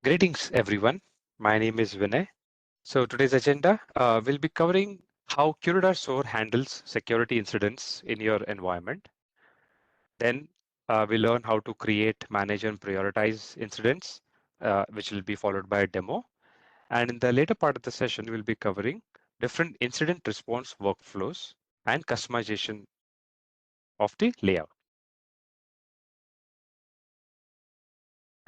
Greetings, everyone. My name is Vinay. So today's agenda, we'll be covering how QRadar SOAR handles security incidents in your environment. Then we learn how to create, manage, and prioritize incidents, which will be followed by a demo. And in the later part of the session, we'll be covering different incident response workflows and customization of the layout.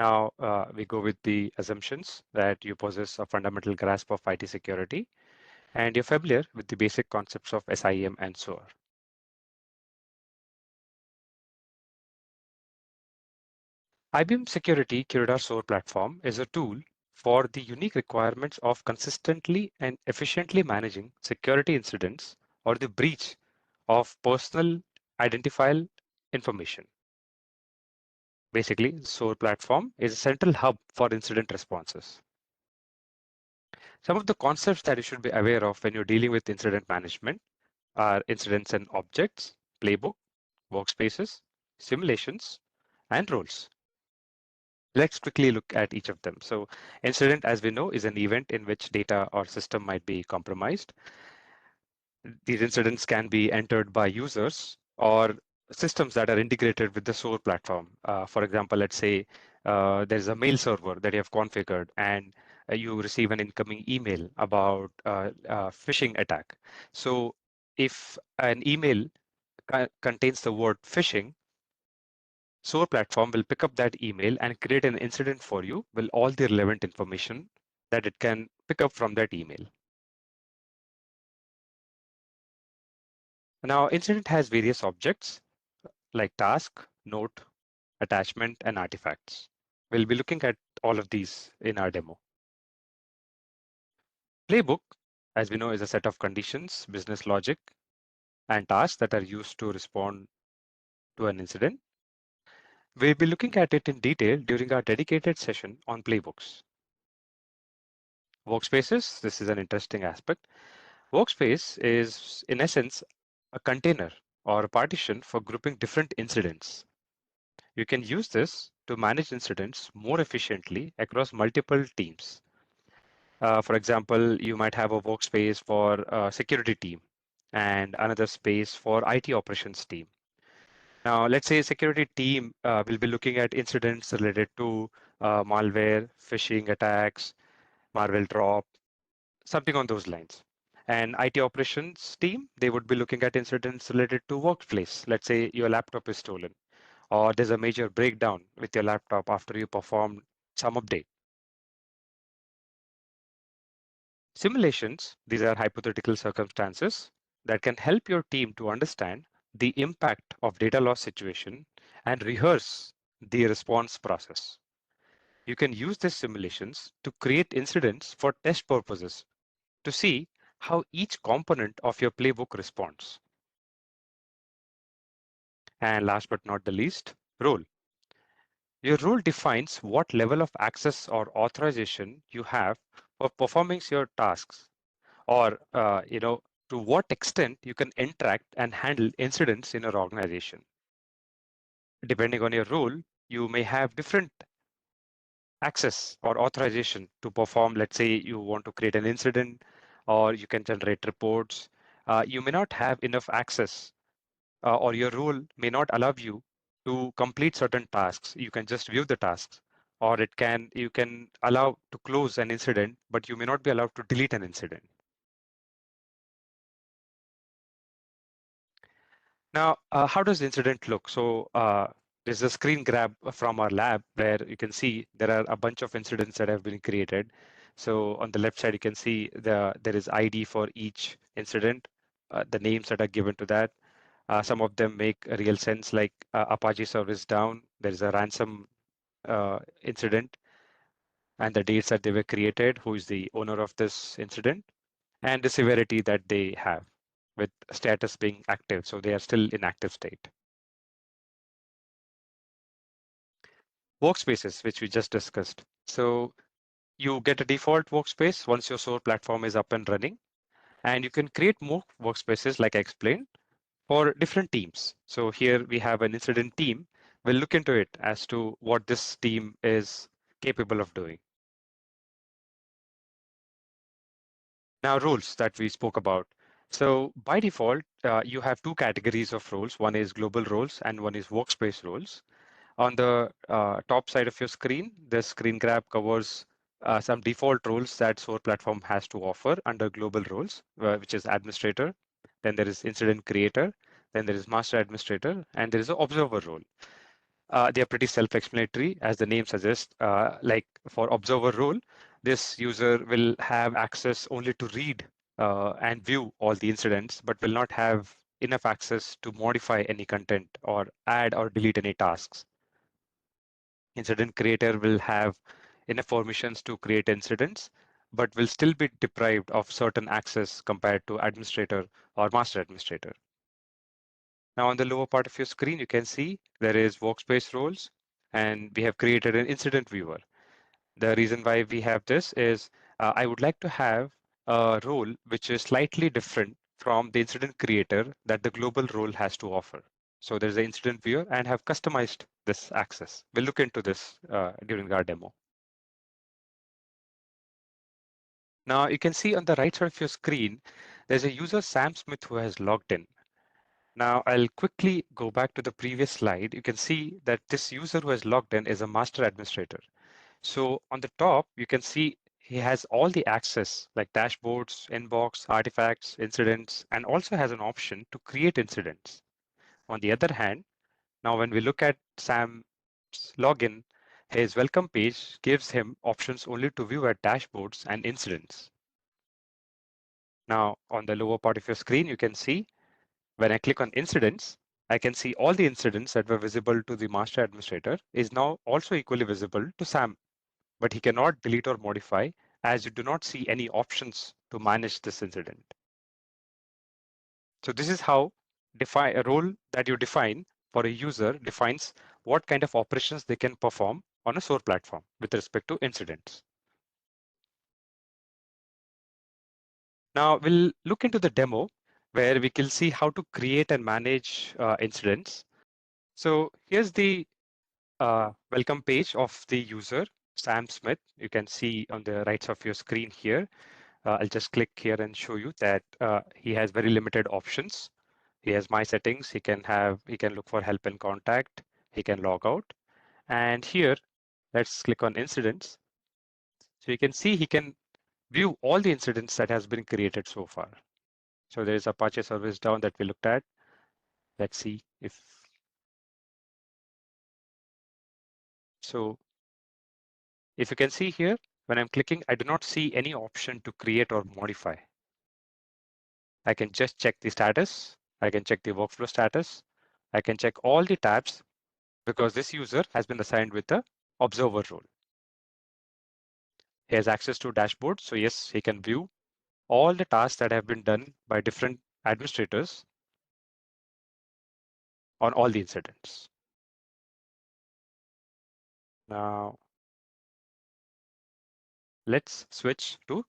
Now, we go with the assumptions that you possess a fundamental grasp of IT security and you're familiar with the basic concepts of SIEM and SOAR. IBM Security QRadar SOAR platform is a tool for the unique requirements of consistently and efficiently managing security incidents or the breach of personal identifiable information. Basically, the SOAR platform is a central hub for incident responses. Some of the concepts that you should be aware of when you're dealing with incident management are incidents and objects, playbook, workspaces, simulations, and roles. Let's quickly look at each of them. So incident, as we know, is an event in which data or system might be compromised. These incidents can be entered by users or systems that are integrated with the SOAR platform. For example, let's say there's a mail server that you have configured and you receive an incoming email about phishing attack. So if an email contains the word phishing, SOAR platform will pick up that email and create an incident for you with all the relevant information that it can pick up from that email. Now, incident has various objects like task, note, attachment, and artifacts. We'll be looking at all of these in our demo. Playbook, as we know, is a set of conditions, business logic, and tasks that are used to respond to an incident. We'll be looking at it in detail during our dedicated session on playbooks. Workspaces, this is an interesting aspect. Workspace is, in essence, a container or a partition for grouping different incidents. You can use this to manage incidents more efficiently across multiple teams. For example, you might have a workspace for a security team and another space for IT operations team. Now, let's say a security team will be looking at incidents related to malware, phishing attacks, malware drop, something on those lines. And IT operations team, they would be looking at incidents related to workplace. Let's say your laptop is stolen or there's a major breakdown with your laptop after you perform some update. Simulations, these are hypothetical circumstances that can help your team to understand the impact of data loss situation and rehearse the response process. You can use these simulations to create incidents for test purposes to see how each component of your playbook responds. And last but not the least, role. Your role defines what level of access or authorization you have for performing your tasks, or to what extent you can interact and handle incidents in your organization. Depending on your role, you may have different access or authorization to perform. Let's say you want to create an incident, or you can generate reports. You may not have enough access, or your role may not allow you to complete certain tasks. You can just view the tasks, or you can allow to close an incident, but you may not be allowed to delete an incident. Now, how does the incident look? So there's a screen grab from our lab where you can see there are a bunch of incidents that have been created. So on the left side, you can see there is ID for each incident, the names that are given to that. Some of them make a real sense, like Apache service down. There is a ransom incident and the dates that they were created, who is the owner of this incident, and the severity that they have with status being active. So they are still in active state. Workspaces, which we just discussed. So you get a default workspace once your SOAR platform is up and running, and you can create more workspaces like I explained for different teams. So here we have an incident team. We'll look into it as to what this team is capable of doing. Now, roles that we spoke about. So by default, you have two categories of roles. One is global roles and one is workspace roles. On the top side of your screen, the screen grab covers some default roles that SOAR platform has to offer under global roles, which is administrator. Then there is incident creator. Then there is master administrator, and there is an observer role. They are pretty self-explanatory, as the name suggests. Like for observer role, this user will have access only to read and view all the incidents, but will not have enough access to modify any content or add or delete any tasks. Incident creator will have enough permissions to create incidents, but will still be deprived of certain access compared to administrator or master administrator. Now on the lower part of your screen, you can see there is workspace roles, and we have created an incident viewer. The reason why we have this is I would like to have a role which is slightly different from the incident creator that the global role has to offer. So there's an incident viewer and have customized this access. We'll look into this during our demo. Now you can see on the right side of your screen, there's a user Sam Smith who has logged in. Now I'll quickly go back to the previous slide. You can see that this user who has logged in is a master administrator. So on the top, you can see he has all the access like dashboards, inbox, artifacts, incidents, and also has an option to create incidents. On the other hand, now when we look at Sam's login, his welcome page gives him options only to view at dashboards and incidents. Now on the lower part of your screen, you can see when I click on incidents, I can see all the incidents that were visible to the master administrator is now also equally visible to Sam, but he cannot delete or modify as you do not see any options to manage this incident. So this is how a role that you define for a user defines what kind of operations they can perform on a SOAR platform with respect to incidents. Now we'll look into the demo where we can see how to create and manage incidents. So here's the welcome page of the user, Sam Smith. You can see on the right side of your screen here. I'll just click here and show you that he has very limited options. He has my settings. He can look for help and contact. He can log out. And here, let's click on incidents. So you can see he can view all the incidents that has been created so far. So there is Apache service down that we looked at. Let's see if, so if you can see here, when I'm clicking, I do not see any option to create or modify. I can just check the status. I can check the workflow status. I can check all the tabs because this user has been assigned with the observer role. He has access to dashboard. So yes, he can view all the tasks that have been done by different administrators on all the incidents. Now, let's switch to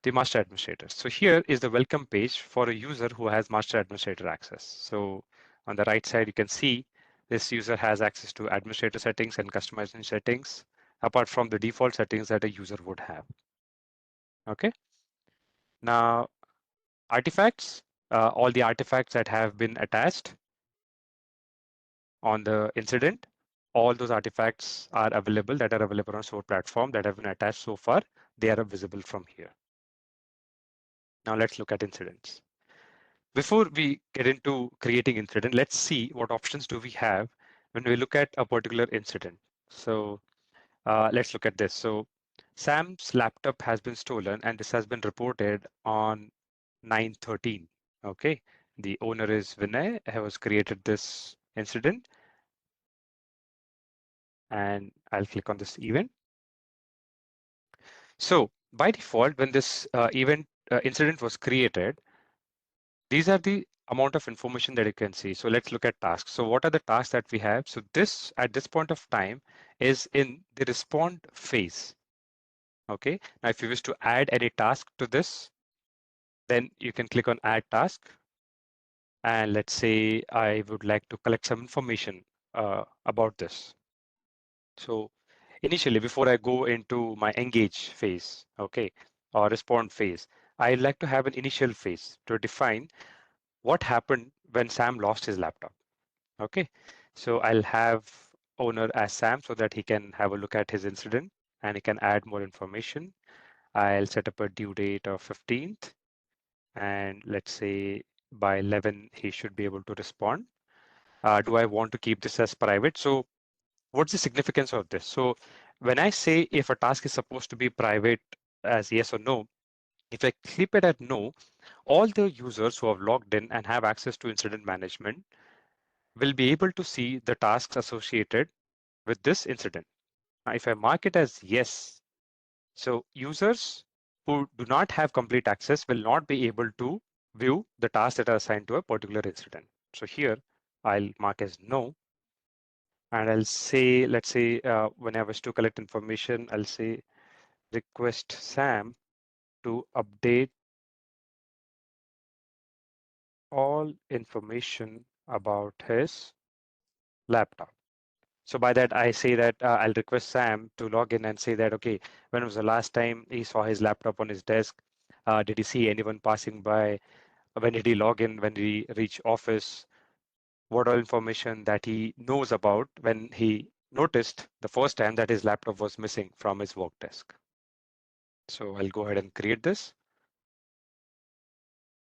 the master administrator. So here is the welcome page for a user who has master administrator access. So on the right side, you can see this user has access to administrator settings and customization settings, apart from the default settings that a user would have. Okay. Now, artifacts, all the artifacts that have been attached on the incident, all those artifacts are available that are available on SOAR platform that have been attached so far. They are visible from here. Now let's look at incidents. Before we get into creating incident, let's see what options do we have when we look at a particular incident. So let's look at this. So Sam's laptop has been stolen and this has been reported on 9/13. Okay, the owner is Vinay, who has created this incident, and I'll click on this event. So by default, when this incident was created, these are the amount of information that you can see. So let's look at tasks. So what are the tasks that we have? So this at this point of time is in the respond phase. Okay. Now, if you wish to add any task to this, then you can click on add task. And let's say I would like to collect some information about this. So initially, before I go into my engage phase, okay, or respond phase, I'd like to have an initial phase to define what happened when Sam lost his laptop. Okay, so I'll have owner as Sam so that he can have a look at his incident and he can add more information. I'll set up a due date of 15th, and let's say by 11 he should be able to respond. Do I want to keep this as private? So what's the significance of this? So when I say if a task is supposed to be private as yes or no, if I keep it at no, all the users who have logged in and have access to incident management will be able to see the tasks associated with this incident. Now, if I mark it as yes, so users who do not have complete access will not be able to view the tasks that are assigned to a particular incident. So here I'll mark as no, and I'll say, let's say when I wish to collect information, I'll say request Sam to update all information about his laptop. So by that, I say that I'll request Sam to log in and say that, okay, when was the last time he saw his laptop on his desk? Did he see anyone passing by? When did he log in? When did he reach office? What all information that he knows about when he noticed the first time that his laptop was missing from his work desk. So I'll go ahead and create this.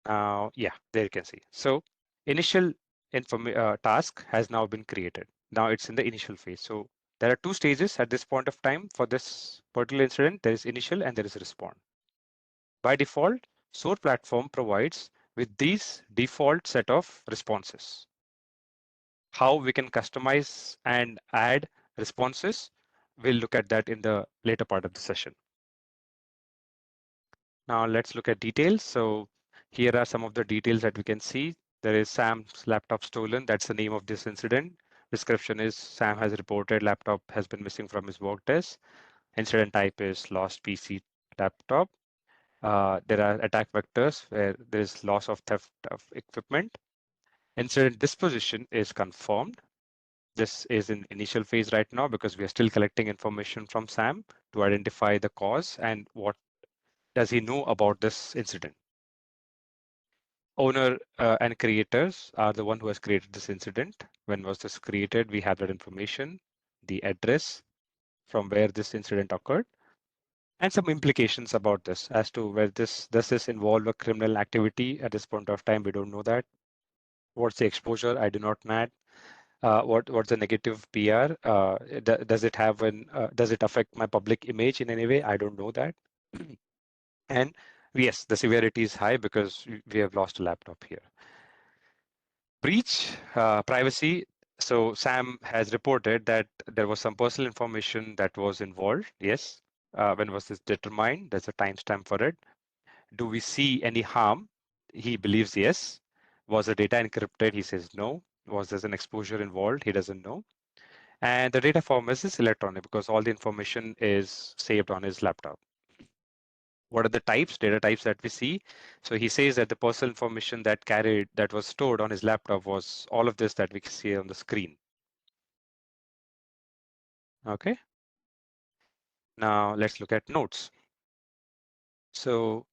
Now, yeah, there you can see. So initial task has now been created. Now it's in the initial phase. So there are two stages at this point of time for this particular incident. There is initial and there is respond. By default, SOAR platform provides with these default set of responses. How we can customize and add responses, we'll look at that in the later part of the session. Now let's look at details. So here are some of the details that we can see. There is Sam's laptop stolen. That's the name of this incident. Description is Sam has reported laptop has been missing from his work desk. Incident type is lost PC laptop. There are attack vectors where there is loss of theft of equipment. Incident disposition is confirmed. This is in initial phase right now because we are still collecting information from Sam to identify the cause and what does he know about this incident. Owner and creators are the one who has created this incident. When was this created? We have that information, the address from where this incident occurred, and some implications about this as to where does this involve a criminal activity at this point of time. We don't know that. What's the exposure? I do not know. What's the negative PR? Does it have does it affect my public image in any way? I don't know that. And yes, the severity is high because we have lost a laptop here. Breach privacy. So Sam has reported that there was some personal information that was involved. Yes. When was this determined? There's a timestamp for it. Do we see any harm? He believes yes. Was the data encrypted? He says no. Was there an exposure involved? He doesn't know. And the data format is electronic because all the information is saved on his laptop. What are the types, data types that we see? So he says that the personal information that was stored on his laptop was all of this that we can see on the screen. Okay. Now let's look at notes. So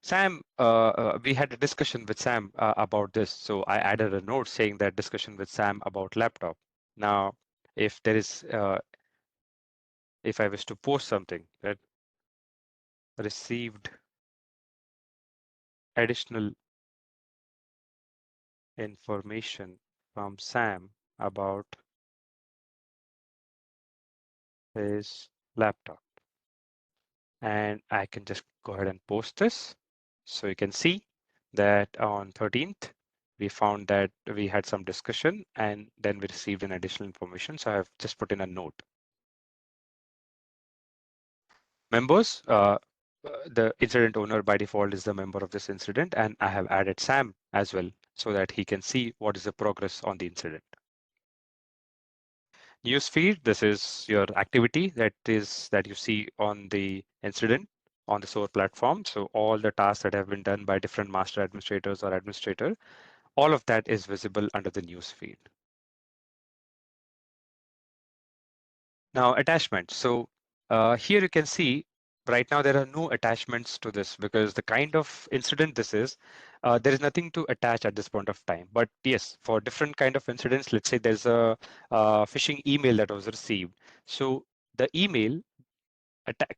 Sam, we had a discussion with Sam about this. So I added a note saying that discussion with Sam about laptop. Now, if there is, if I wish to post something that received additional information from Sam about his laptop. And I can just go ahead and post this. So you can see that on 13th, we found that we had some discussion and then we received an additional information. So I've just put in a note. Members, the incident owner by default is the member of this incident, and I have added Sam as well so that he can see what is the progress on the incident. Newsfeed, this is your activity that you see on the incident on the SOAR platform. So all the tasks that have been done by different master administrators or administrator, all of that is visible under the newsfeed. Now attachment. So here you can see right now there are no attachments to this because the kind of incident this is, there is nothing to attach at this point of time. But yes, for different kind of incidents, let's say there's a phishing email that was received. So the email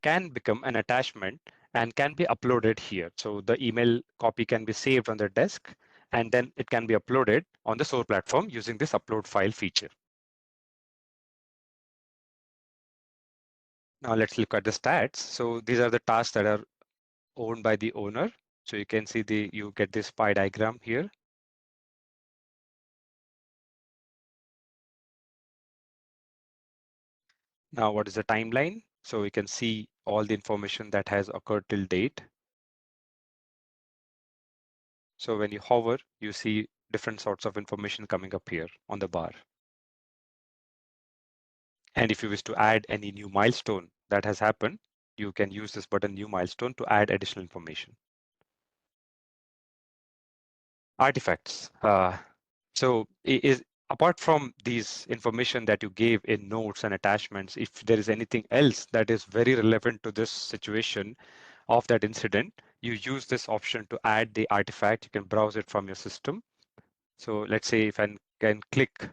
can become an attachment and can be uploaded here. So the email copy can be saved on the disk and then it can be uploaded on the SOAR platform using this upload file feature. Now let's look at the stats. So these are the tasks that are owned by the owner. So you can see you get this pie diagram here. Now what is the timeline? So we can see all the information that has occurred till date. So when you hover, you see different sorts of information coming up here on the bar. And if you wish to add any new milestone that has happened, you can use this button new milestone to add additional information. Artifacts. So apart from these information that you gave in notes and attachments, if there is anything else that is very relevant to this situation of that incident, you use this option to add the artifact. You can browse it from your system. So let's say if I can click,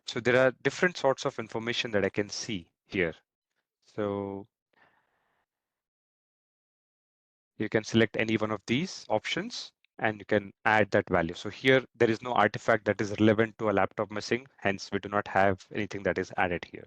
so there are different sorts of information that I can see here. So you can select any one of these options and you can add that value. So here there is no artifact that is relevant to a laptop missing, hence we do not have anything that is added here.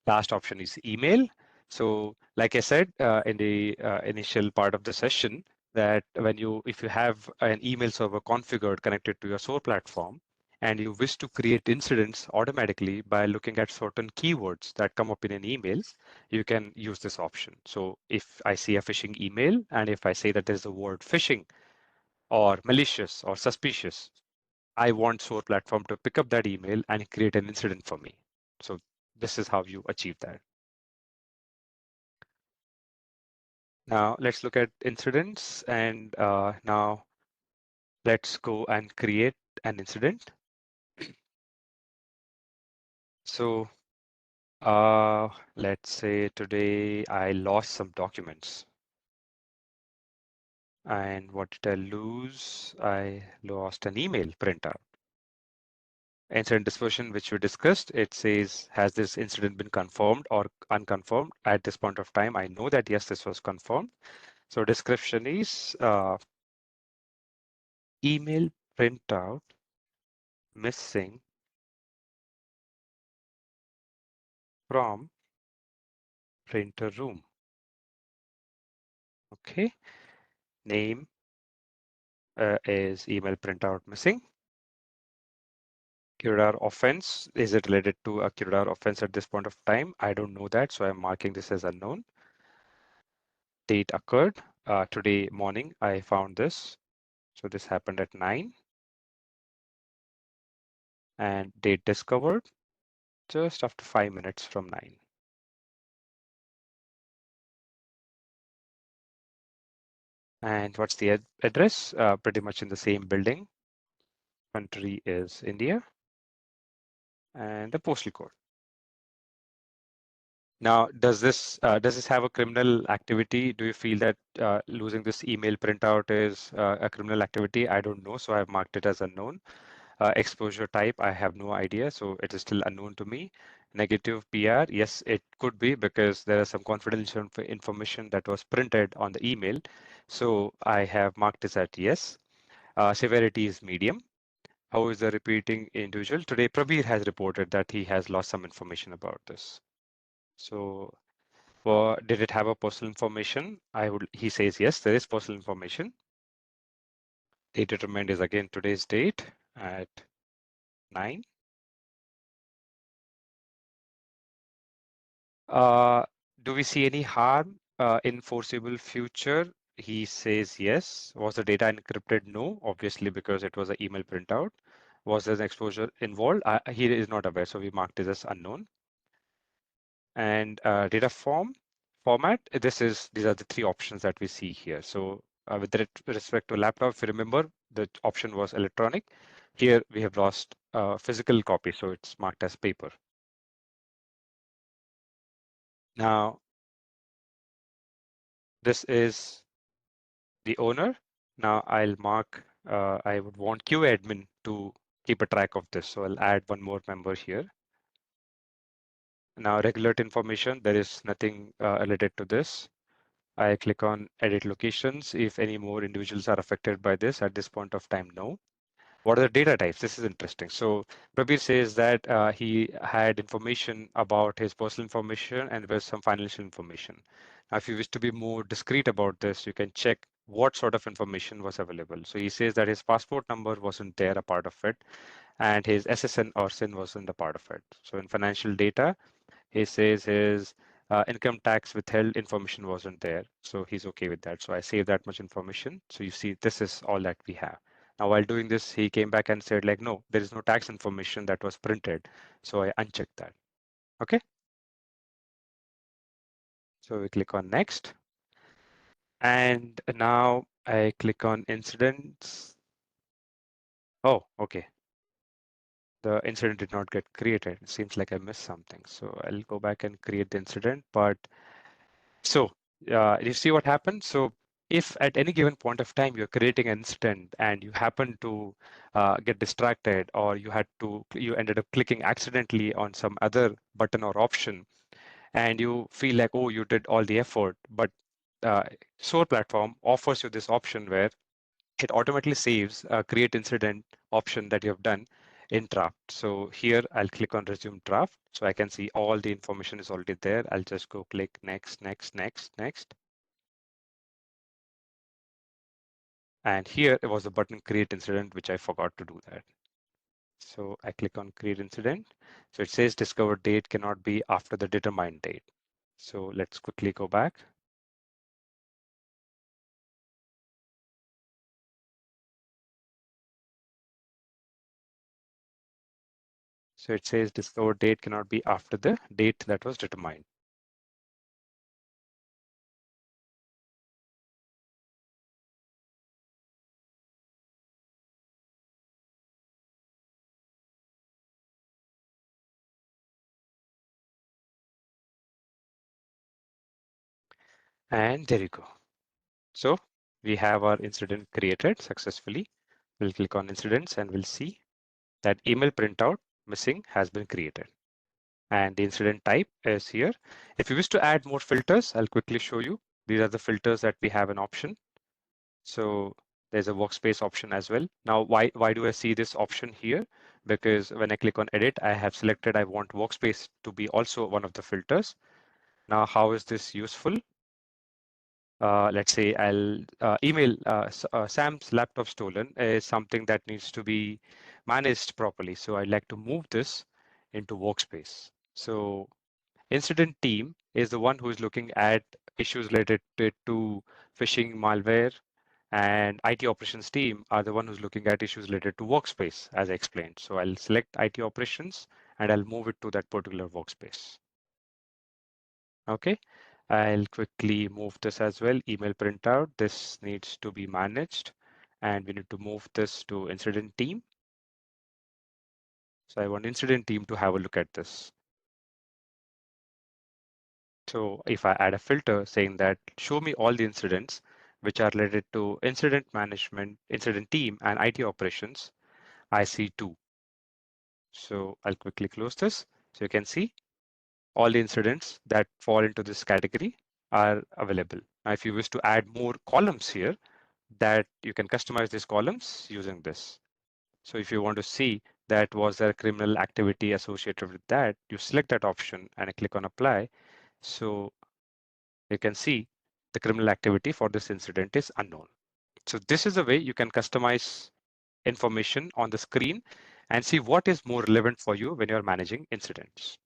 Last option is email. So like I said in the initial part of the session, that if you have an email server configured connected to your SOAR platform, and you wish to create incidents automatically by looking at certain keywords that come up in an email, you can use this option. So if I see a phishing email, and if I say that there's a word phishing or malicious or suspicious, I want SOAR platform to pick up that email and create an incident for me. So this is how you achieve that. Now let's look at incidents, and now let's go and create an incident. So let's say today I lost some documents. And what did I lose? I lost an email printout. Incident dispersion, which we discussed, it says, has this incident been confirmed or unconfirmed? At this point of time, I know that yes, this was confirmed. So description is email printout missing from printer room. Okay, name is email printout missing. QRadar offense, is it related to a QRadar offense at this point of time? I don't know that, so I'm marking this as unknown. Date occurred, today morning, I found this. So this happened at 9. And date discovered, just after 5 minutes from 9. And what's the address? Pretty much in the same building. Country is India. And the postal code. Now, does this have a criminal activity? Do you feel that losing this email printout is a criminal activity? I don't know, so I've marked it as unknown. Exposure type, I have no idea, so it is still unknown to me. Negative PR, yes, it could be because there is some confidential information that was printed on the email. So I have marked this at yes. Severity is medium. How is the repeating individual? Today, Prabir has reported that he has lost some information about this. So did it have a personal information? He says yes, there is personal information. Date determined is again today's date at 9. Uh, do we see any harm in foreseeable future? He says yes. Was the data encrypted? No, obviously, because it was an email printout. Was there an exposure involved? He is not aware, so we marked it as unknown. And data format, these are the 3 options that we see here. So with respect to laptop, if you remember, the option was electronic. Here we have lost physical copy, so it's marked as paper. Now, this is the owner. Now I'll mark, I would want QAdmin to keep a track of this. So I'll add one more member here. Now regulate information, there is nothing related to this. I click on edit locations. If any more individuals are affected by this at this point of time, no. What are the data types? This is interesting. So Prabir says that he had information about his personal information and there was some financial information. Now, if you wish to be more discreet about this, you can check what sort of information was available. So he says that his passport number wasn't there, a part of it, and his SSN or SIN wasn't a part of it. So in financial data, he says his income tax withheld information wasn't there. So he's okay with that. So I save that much information. So you see, this is all that we have. Now, while doing this, he came back and said like, no, there is no tax information that was printed. So I unchecked that. Okay. So we click on next. And now I click on incidents. Oh, okay. The incident did not get created. It seems like I missed something. So I'll go back and create the incident. But so you see what happened? So if at any given point of time you're creating an incident and you happen to get distracted or you ended up clicking accidentally on some other button or option and you feel like, oh, you did all the effort, but uh, SOAR platform offers you this option where it automatically saves a create incident option that you have done in draft. So here I'll click on resume draft. So I can see all the information is already there. I'll just go click next, next, next, next. And here it was the button create incident, which I forgot to do that. So I click on create incident. So it says discover date cannot be after the determined date. So let's quickly go back. So it says discover date cannot be after the date that was determined. And there you go. So we have our incident created successfully. We'll click on incidents and we'll see that email printout missing has been created. And the incident type is here. If you wish to add more filters, I'll quickly show you. These are the filters that we have an option. So there's a workspace option as well. Now, why do I see this option here? Because when I click on edit, I have selected I want workspace to be also one of the filters. Now, how is this useful? Let's say I'll email Sam's laptop stolen is something that needs to be managed properly. So I'd like to move this into workspace. So incident team is the one who is looking at issues related to phishing, malware, and IT operations team are the one who's looking at issues related to workspace, as I explained. So I'll select IT operations and I'll move it to that particular workspace. Okay, I'll quickly move this as well. Email printout, this needs to be managed and we need to move this to incident team. So I want incident team to have a look at this. So if I add a filter saying that show me all the incidents which are related to incident management, incident team and IT operations, I see two. So I'll quickly close this. So you can see all the incidents that fall into this category are available. Now, if you wish to add more columns here, that you can customize these columns using this. So if you want to see that was there criminal activity associated with that, you select that option and click on apply. So you can see the criminal activity for this incident is unknown. So this is a way you can customize information on the screen and see what is more relevant for you when you're managing incidents.